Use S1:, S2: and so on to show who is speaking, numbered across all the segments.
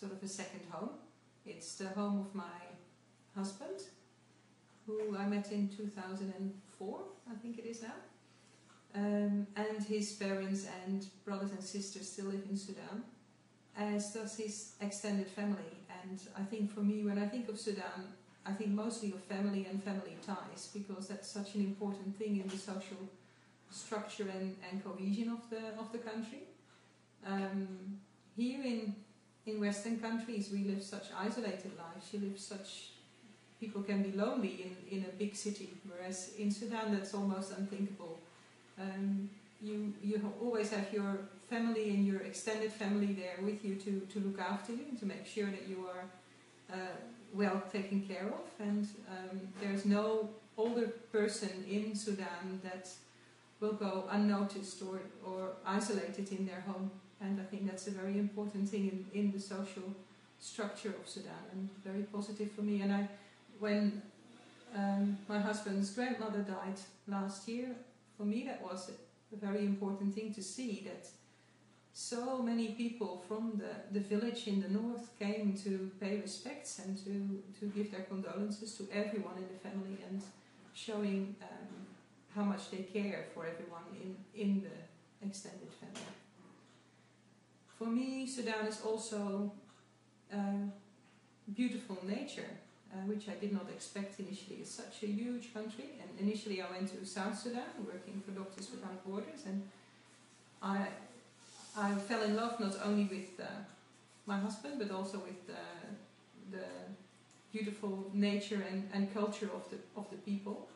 S1: sort of a second home. It's the home of my husband, who I met in 2004, I think it is now. And his parents and brothers and sisters still live in Sudan, as does his extended family. And I think for me, when I think of Sudan, I think mostly of family and family ties, because that's such an important thing in the social structure and cohesion of the country. Here in Western countries we live such isolated lives. People can be lonely in a big city, whereas in Sudan that's almost unthinkable. You always have your family and your extended family there with you to look after you and to make sure that you are well taken care of, and there's no older person in Sudan that will go unnoticed or isolated in their home. And I think that's a very important thing in the social structure of Sudan, and very positive for me. And when my husband's grandmother died last year, for me that was a very important thing to see, that so many people from the village in the north came to pay respects and to give their condolences to everyone in the family, and showing how much they care for everyone in the extended family. For me, Sudan is also beautiful nature, which I did not expect initially. It's such a huge country, and initially I went to South Sudan working for Doctors Without Borders, and I fell in love not only with my husband, but also with the beautiful nature and culture of the people.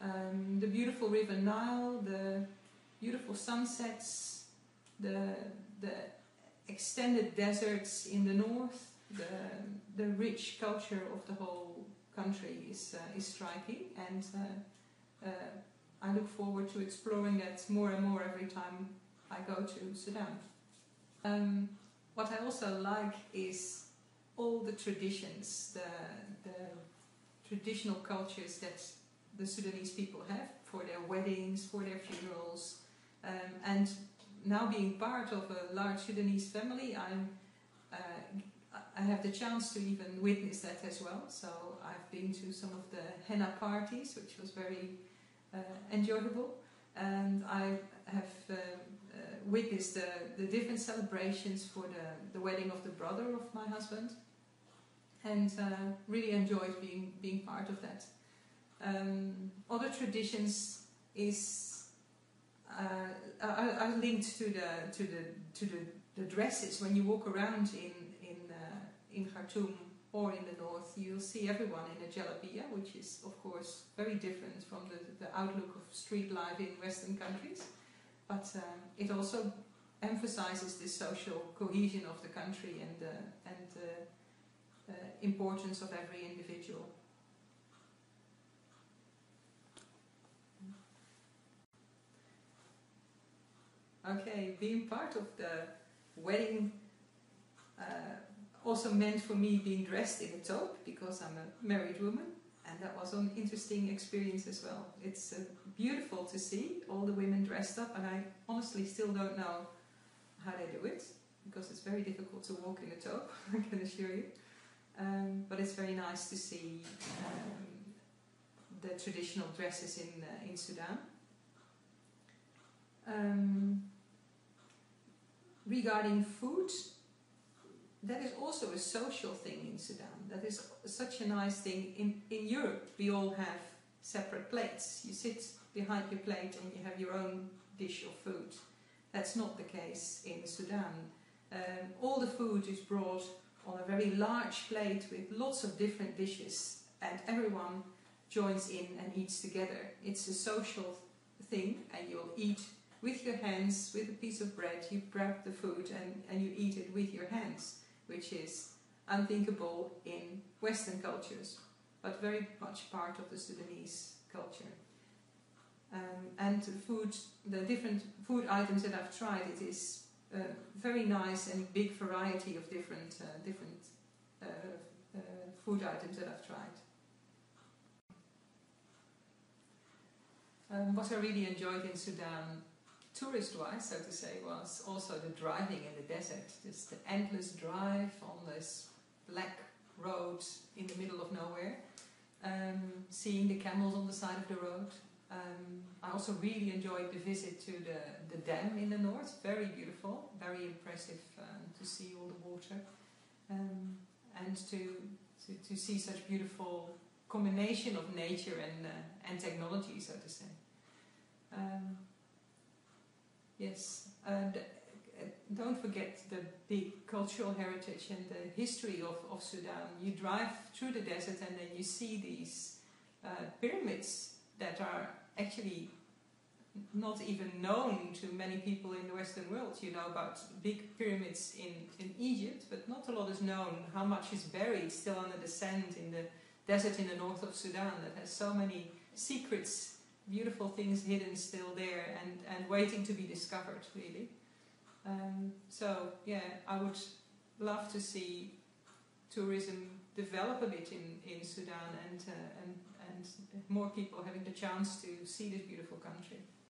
S1: The beautiful river Nile, the beautiful sunsets, the extended deserts in the north, the rich culture of the whole country is striking, and I look forward to exploring that more and more every time I go to Sudan. What I also like is all the traditions, the traditional cultures that the Sudanese people have for their weddings, for their funerals, and now being part of a large Sudanese family, I have the chance to even witness that as well. So I've been to some of the henna parties, which was very enjoyable, and I have witnessed the different celebrations for the wedding of the brother of my husband, and really enjoyed being part of that. Other traditions are linked to the dresses. When you walk around in Khartoum or in the north, you'll see everyone in a jalabia, which is of course very different from the outlook of street life in Western countries. But it also emphasizes the social cohesion of the country and the importance of every individual. Okay, being part of the wedding also meant for me being dressed in a toque, because I'm a married woman, and that was an interesting experience as well. It's beautiful to see all the women dressed up, and I honestly still don't know how they do it, because it's very difficult to walk in a toque, I can assure you. But it's very nice to see the traditional dresses in Sudan. Regarding food, that is also a social thing in Sudan. That is such a nice thing. In Europe, we all have separate plates. You sit behind your plate and you have your own dish of food. That's not the case in Sudan. All the food is brought on a very large plate with lots of different dishes, and everyone joins in and eats together. It's a social thing, and you'll eat with your hands, with a piece of bread. You grab the food and you eat it with your hands, which is unthinkable in Western cultures, but very much part of the Sudanese culture. And the different food items that I've tried, it is a very nice and big variety of different food items that I've tried. What I really enjoyed in Sudan tourist-wise, so to say, was also the driving in the desert. Just the endless drive on this black road in the middle of nowhere. Seeing the camels on the side of the road. I also really enjoyed the visit to the dam in the north. Very beautiful, very impressive to see all the water. And to see such beautiful combination of nature and technology, so to say. Yes, and don't forget the big cultural heritage and the history of Sudan. You drive through the desert and then you see these pyramids that are actually not even known to many people in the Western world. You know about big pyramids in Egypt, but not a lot is known how much is buried still under the sand in the desert in the north of Sudan that has so many secrets, beautiful things hidden still there and waiting to be discovered, really. So yeah, I would love to see tourism develop a bit in Sudan and more people having the chance to see this beautiful country.